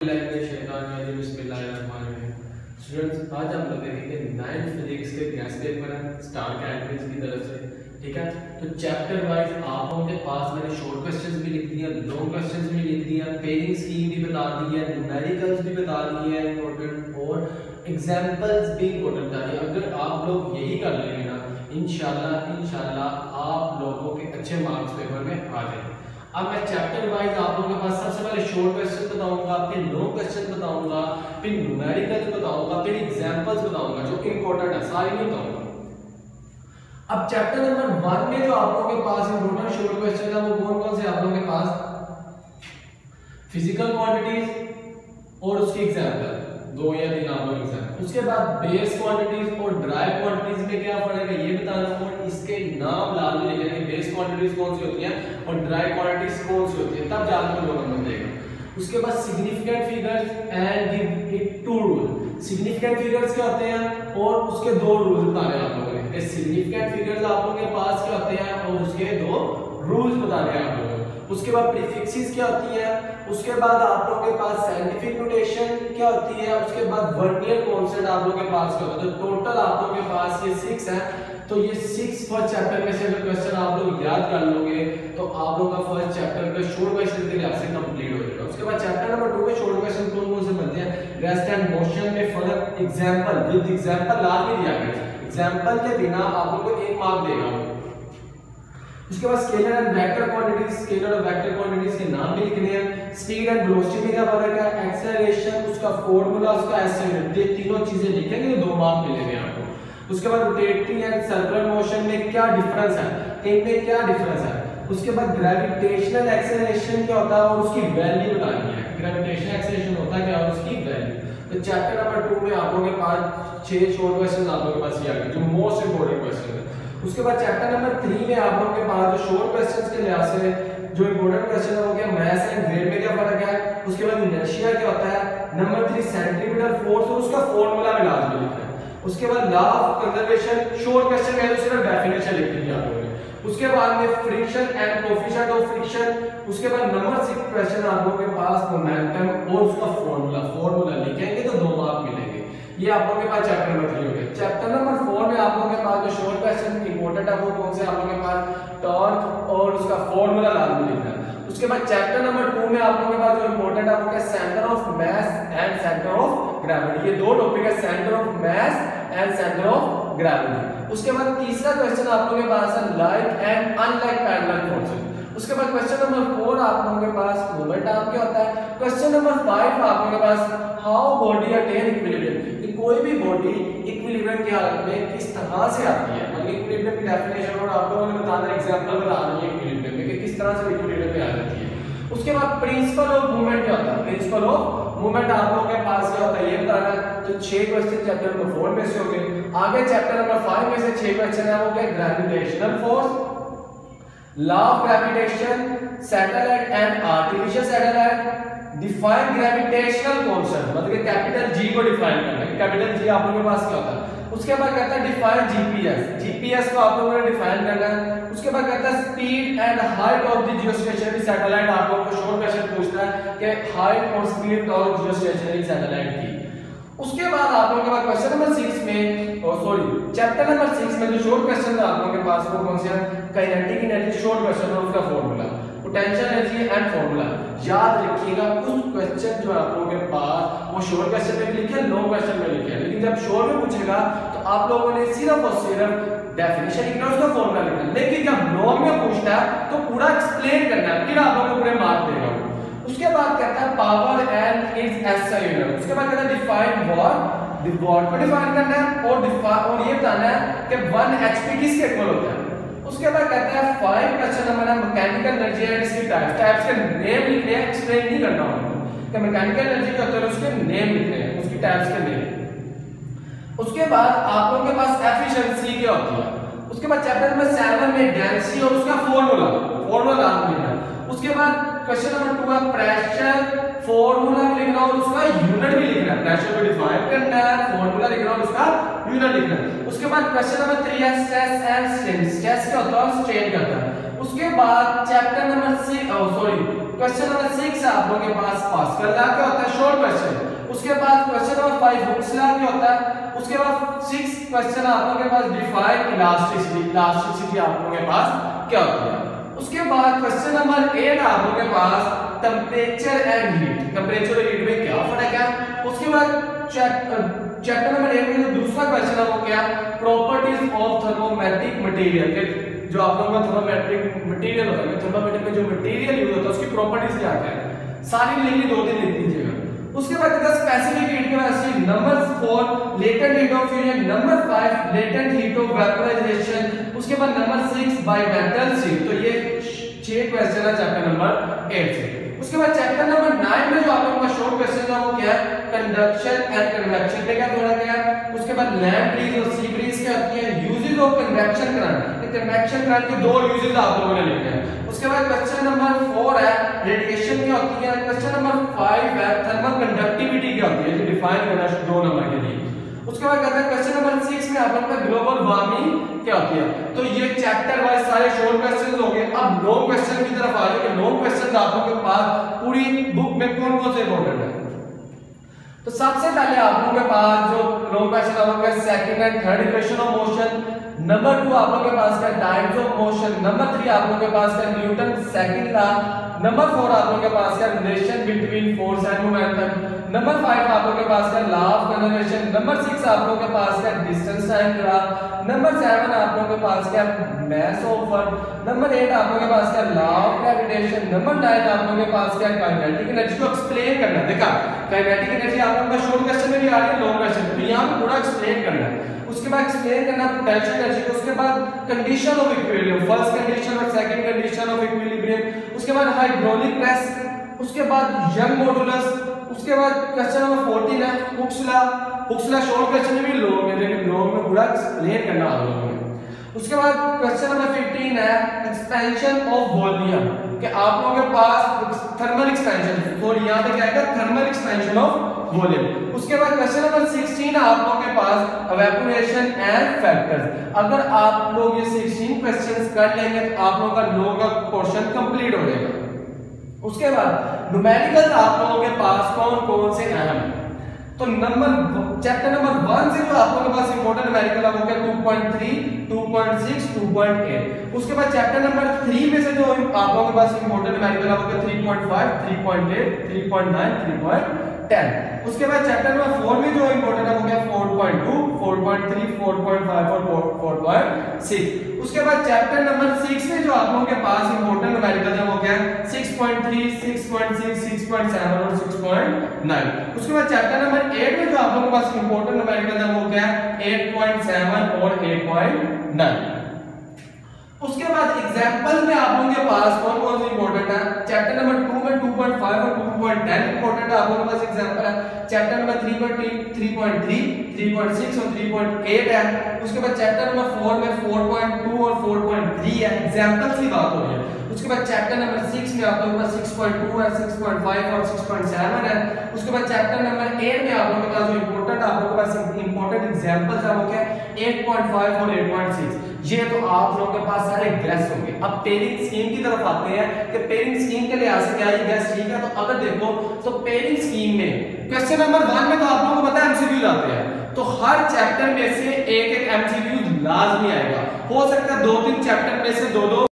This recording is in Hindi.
स्टूडेंट्स, आज हम लोग देखेंगे 9th फिजिक्स के गैस पेपर है स्टार कैटेगरीज की तरफ से। ठीक है, तो चैप्टर वाइज आप लोगों के पास मैंने शॉर्ट क्वेश्चंस भी लिख दिए, लॉन्ग क्वेश्चंस भी लिख दिए, पेयरिंग स्कीम भी बता दी है, न्यूमेरिकल्स भी बता दी है इंपॉर्टेंट, और एग्जांपल्स भी इंपॉर्टेंट बता दी है। अगर आप लोग यही कर लेंगे ना, इंशाल्लाह आप लोगों के अच्छे मार्क्स पेपर में आ जाएंगे। अब मैं चैप्टर वाइज आप लोगों के पास सबसे पहले शॉर्ट क्वेश्चन बताऊंगा, फिर लॉन्ग क्वेश्चन बताऊंगा, फिर न्यूमेरिकल्स बताऊंगा, फिर एग्जांपल्स बताऊंगा जो इंपॉर्टेंट है, सारे नहीं बताऊंगा। अब चैप्टर नंबर 1 में जो आप लोगों के पास इंपॉर्टेंट शॉर्ट क्वेश्चन है वो कौन-कौन से आप लोगों के पास, फिजिकल क्वांटिटीज और उसके एग्जांपल, 2 या 3 आप लोग एग्जांपल। उसके बाद बेस क्वांटिटीज और ड्राई क्वांटिटीज में क्या फर्क है ये बताना, और इसके नाम लाल में लिखना है, बेस क्वांटिटीज कौन सी होती हैं और ड्राई क्वांटिटीज कौन सी होती है, तब जाकर लोग नंबर देगा। उसके बाद significant figures and give it 2 rule. Significant figures क्या होते हैं और उसके 2 रूल्स बताने हैं आप लोगों ने। सिग्निफिकेंट फिगर्स आप लोगों के पास क्या होते हैं और उसके 2 रूल्स बताने हैं आप लोगों ने। उसके बाद प्रीफिक्सेस क्या होती है, उसके बाद आप लोगों के पास साइंटिफिक नोटेशन क्या होती है, उसके बाद वर्नियर कॉन्सेप्ट आप लोगों के पास क्या होता है। तो टोटल आप लोगों के पास ये 6 है। तो ये 6 फर्स्ट चैप्टर में से अगर क्वेश्चन आप लोग याद कर लोगे तो आप लोगों का फर्स्ट चैप्टर का शॉर्ट क्वेश्चन के लिहाज से कंप्लीट हो जाएगा। उसके बाद चैप्टर नंबर 2 में शॉर्ट क्वेश्चन कौन-कौन से बनते हैं, रेस्ट एंड मोशन में फर्क, एग्जांपल विद एग्जांपल लास्ट में दिया गया है, एग्जांपल के बिना आप लोगों को 1 मार्क देगा। उसके बाद scalar and vector quantities, scalar और वेक्टर क्वांटिटीज के नाम भी लिखने हैं। स्पीड एंड वेलोसिटी में क्या फर्क है, एक्सेलरेशन, उसका फार्मूला, उसका एस्टिमेट, ये तीनों चीजें लिखेंगे तो 2 मार्क मिलेंगे आपको। उसके बाद रोटेटिंग एंड सर्कुलर मोशन में क्या डिफरेंस है, इनमें क्या डिफरेंस है। उसके बाद ग्रेविटेशनल एक्सेलरेशन क्या होता है और उसकी वैल्यू बतानी है, ग्रेविटेशनल एक्सेलरेशन होता है क्या और उसकी वैल्यू। तो चैप्टर नंबर 2 में आप लोगों के पास 6 शॉर्ट क्वेश्चन आप लोगों के पास ये आ गए जो मोस्ट इंपोर्टेंट क्वेश्चन है। उसके बाद चैप्टर नंबर 3 में आप लोगों के पास जो शॉर्ट क्वेश्चंस के लिहाज से जो इंपॉर्टेंट क्वेश्चन है वो क्या, मास एंड ग्रेड में क्या फर्क है। उसके बाद इनर्शिया क्या होता है, नंबर 3 सेंटीमीटर फोर्स और उसका फार्मूला भी लास्ट में लिखना है। उसके बाद law of conservation short question में तो सिर्फ डेफिनेशन लिखनी है आप लोगों ने। उसके बाद में friction and coefficient of friction. उसके बाद नंबर 6 क्वेश्चन आप लोगों के पास मोमेंटम और उसका फार्मूला लिखेंगे तो 2 मार्क मिलेंगे। ये आप लोगों के पास चैप्टर नंबर 3 हो गया। चैप्टर नंबर 4 में आप लोगों के पास जो शॉर्ट क्वेश्चन इंपॉर्टेंट है वो कौन से आप लोगों के पास, टॉर्क और उसका फार्मूला लाजमी लिखना है। उसके बाद चैप्टर नंबर 2 में आप लोगों के पास जो इंपॉर्टेंट है वो क्या, centre of mass and centre of gravity. ये 2 टॉपिक है, centre of mass and centre of gravity. उसके बाद तीसरा क्वेश्चन आप लोगों के पास है like and unlike parallel forces. उसके बाद क्वेश्चन नंबर 4 आप लोगों के पास मोमेंट आर्म क्या होता है। क्वेश्चन नंबर 5 आप लोगों के पास हाउ बॉडी अटेन इक्विलिब्रियम, कि कोई भी बॉडी इक्विलिब्रियम की हालत में किस तरह से आती है, मतलब इक्विलिब्रियम की डेफिनेशन और आप लोगों ने बताना एग्जांपल बताना है इक्विलिब्रियम में कि किस तरह से इक्विलिब्रियम में आ जाती है। उसके बाद प्रिंसिपल ऑफ मूवमेंट क्या होता है, प्रिंसिपल ऑफ मूवमेंट आप लोगों के पास क्या होता है ये बताना है। तो 6 क्वेश्चन चैप्टर नंबर 4 में से हो गए। आगे चैप्टर नंबर 5 में से 6 क्वेश्चन है वो क्या, gravitational force, law of gravitation, satellite and artificial satellite, define gravitational constant, मतलब कि कैपिटल जी को डिफाइन करना है, कैपिटल जी आप लोगों के पास क्या होता है। उसके बाद कहता है डिफाइन जीपीएस, जीपीएस को आप लोगों ने डिफाइन करना है। उसके बाद कहता है speed and height of the geostationary satellite, आप लोगों को शॉर्ट क्वेश्चन पूछता है कि हाइट और स्पीड ऑफ जियोस्टेशनरी सैटेलाइट की। उसके बाद आप लोगों के पास क्वेश्चन नंबर 6 में चैप्टर नंबर 6 में जो शॉर्ट क्वेश्चन है आप लोगों के पास वो कौन से हैं, काइनेटिक एनर्जी शॉर्ट क्वेश्चन और उसका formula, potential energy and formula. याद रखिएगा कुछ क्वेश्चन जो आप लोगों के पास वो शॉर्ट क्वेश्चन में भी लिखे हैं, लॉन्ग क्वेश्चन में लिखे हैं, लेकिन जब शॉर्ट में पूछेगा तो आप लोगों ने सिर्फ और सिर्फ डेफिनेशन लिखना है, उसका फार्मूला लिखना है। लेकिन जब लॉन्ग में पूछता है तो पूरा एक्सप्लेन करना है, फिर आप लोगों को पूरे मार्क देगा। उसके बाद कहता है power and it's SI unit. उसके बाद कहता है डिफाइन वॉट को डिफाइन करना है और ये बताना है कि 1 एचपी किसके इक्वल होता है। उसके बाद कहता है 5 क्वेश्चन नंबर है मैकेनिकल एनर्जी एंड इसके टाइप्स के नेम लिखने हैं, एक्सप्लेन नहीं करना होगा कि मैकेनिकल एनर्जी क्या होता है, उसके नेम लिखने हैं, उसकी टाइप्स के नेम। उसके बाद आप लोगों के पास एफिशिएंसी क्या होती है। उसके बाद चैप्टर नंबर 7 में डेंसिटी और उसका फार्मूला लिखना। उसके बाद क्वेश्चन नंबर 2 है प्रेशर, फार्मूला भी लिखना और उसका यूनिट भी लिखना है, प्रेशर को डिफाइन करना है, फार्मूला लिखना और उसका यूनिट लिखना है। उसके बाद क्वेश्चन नंबर 3 है स्ट्रेस एंड स्ट्रेन, स्ट्रेस क्या होता है, स्ट्रेन क्या होता है। उसके बाद चैप्टर नंबर क्वेश्चन नंबर 6 आप लोगों के पास पास्कल लॉ क्या होता है, शॉर्ट क्वेश्चन। उसके बाद क्वेश्चन नंबर 5 हुक्स लॉ क्या होता है। उसके बाद 6 क्वेश्चन आप लोगों के पास डिफाइन इलास्टिसिटी, इलास्टिसिटी आप लोगों के पास क्या होती है। उसके बाद क्वेश्चन नंबर 8 आप लोगों के पास टेंपरेचर एंड हीट, टेंपरेचर और हीट में क्या फर्क है। उसके बाद चैप्टर नंबर 8 में जो दूसरा क्वेश्चन है वो क्या, प्रॉपर्टीज ऑफ थर्मोमेट्रिक मटेरियल, जो आप लोगों का थर्मोमेट्रिक मटेरियल होता है, थर्मोमीटर में जो मटेरियल यूज होता है उसकी प्रॉपर्टीज क्या क्या है, सारी लिखनी, 2-3 लिख दीजिएगा। उसके बाद स्पेसिफिक हीट के बाद number 4 latent heat of fusion, number 5 latent heat of vaporisation, उसके बाद नंबर 6 बाय मेटल शीट। तो ये 6 क्वेश्चन है चैप्टर नंबर 8 से। उसके बाद चैप्टर नंबर 9 में जो आप लोगों का शॉर्ट क्वेश्चन है वो क्या है, कंडक्शन एंड कन्वेक्शन पे क्या थोड़ा क्या है। उसके बाद लैंड ब्रीज और सी ब्रीज क्या होती है, uses of convection current, convection current के 2 यूजेस आप लोगों ने लिखे हैं। उसके बाद क्वेश्चन नंबर 4 है रेडिएशन क्या होती है। क्वेश्चन नंबर 5 है थर्मल कंडक्टिविटी क्या होती है, ये डिफाइन करना है 2 नंबर के लिए। उसके बाद कहता है क्वेश्चन नंबर 6 में आप लोगों का ग्लोबल वार्मिंग क्या होती है। तो ये चैप्टर वाइज सारे शॉर्ट क्वेश्चंस हो गए। अब लॉन्ग क्वेश्चन की तरफ आ जाओ कि लॉन्ग क्वेश्चंस आप लोगों के पास पूरी बुक में कौन-कौन से इंपॉर्टेंट है। तो सबसे पहले आप लोगों के पास जो लॉन्ग क्वेश्चन है वो है second and third equation of motion, number 2 आप लोगों के पास का टाइम्स ऑफ मोशन, नंबर 3 आप लोगों के पास का न्यूटन सेकंड लॉ, नंबर 4 आप लोगों के पास का relation between force and momentum, number 5 आप लोगों के पास का लॉ ऑफ कंजर्वेशन, नंबर 6 आप लोगों के पास का डिस्टेंस टाइम ग्राफ, नंबर 7 आप लोगों के पास का मास ऑफ अर्थ, नंबर 8 आप लोगों के पास का लॉ ऑफ ग्रेविटेशन, नंबर 9 आप लोगों के पास का काइनेटिक एनर्जी को एक्सप्लेन करना है। देखा काइनेटिक एनर्जी आप लोगों का शॉर्ट क्वेश्चन में भी आ रही है, लॉन्ग क्वेश्चन में यहां पे पूरा एक्सप्लेन करना है। उसके बाद एक्सप्लेन करना पोटेंशियल एनर्जी को, उसके बाद condition of equilibrium, first condition और सेकंड कंडीशन ऑफ इक्विलिब्रियम, उसके बाद हाइड्रोलिक प्रेस, उसके बाद यंग मॉडुलस, उसके बाद क्वेश्चन नंबर 14 है Hooke's law. Hooke's law short question में भी लॉन्ग में, लेकिन लॉन्ग में पूरा एक्सप्लेन करना आप लोगों ने। उसके बाद क्वेश्चन नंबर 15 है एक्सपेंशन ऑफ वॉल्यूम, कि आप लोगों के पास थर्मल एक्सपेंशन, और यहां पे क्या आएगा थर्मल एक्सपेंशन ऑफ वॉल्यूम। उसके बाद क्वेश्चन नंबर 16 है आप लोगों के पास इवेपोरेशन एंड फैक्टर्स। अगर आप लोग ये 16 क्वेश्चंस कर लेंगे तो आप लोगों का लॉ का पोर्शन कंप्लीट हो जाएगा। उसके बाद न्यूमेरिकल आप लोगों के पास कौन-कौन से अहम है। तो चैप्टर नंबर 1 से जो आप लोगों के पास इंपॉर्टेंट न्यूमेरिकल है वो क्या 2.3, 2.6, 2.8। उसके बाद चैप्टर नंबर 3 में से जो आप लोगों के पास इंपॉर्टेंट न्यूमेरिकल है वो क्या 3.5, 3.8, 3.9, 3.10। उसके बाद चैप्टर नंबर 4 में जो इंपॉर्टेंट है वो क्या 4.2, 4.3, 4.5 और 4.6। उसके बाद चैप्टर नंबर 6 में जो आप लोगों के पास इंपॉर्टेंट न्यूमेरिकल है वो क्या 6.3, 6.6, 6.7 और 6.9। उसके बाद चैप्टर नंबर 8 में जो आप लोगों के पास इंपॉर्टेंट न्यूमेरिकल है वो क्या 8.7 और 8.9। उसके बाद एग्जांपल में आप लोगों के पास कौन-कौन से इंपॉर्टेंट है। चैप्टर नंबर 2 में 2.5 और 2.10 इंपॉर्टेंट है आप लोगों के पास एग्जांपल है। चैप्टर नंबर 3.3, 3.6 और 3.8 है। उसके बाद चैप्टर नंबर 4 में 4.2 और 4.3 है, एग्जांपल्स की बात हो रही है। उसके बाद चैप्टर नंबर 6 में आप लोगों के पास 6.2 है, 6.5 और 6.7 है। उसके बाद चैप्टर नंबर 8 में आप लोगों के पास जो इंपॉर्टेंट आप लोगों के पास इंपॉर्टेंट एग्जांपल्स है वो क्या 8.5 और 8.6। ये तो आप लोगों के पास सारे गैस होंगे। अब पेयरिंग स्कीम की तरफ आते हैं कि पेयरिंग स्कीम के लिहाज से क्या ये गैस ठीक है। तो अगर देखो तो पेयरिंग स्कीम में क्वेश्चन नंबर 1 में तो आप लोगों को पता है एमसीक्यूज आते हैं, तो हर चैप्टर में से एक-एक एमसीक्यूज लाजमी आएगा। हो सकता है 2-3 चैप्टर में से 2-2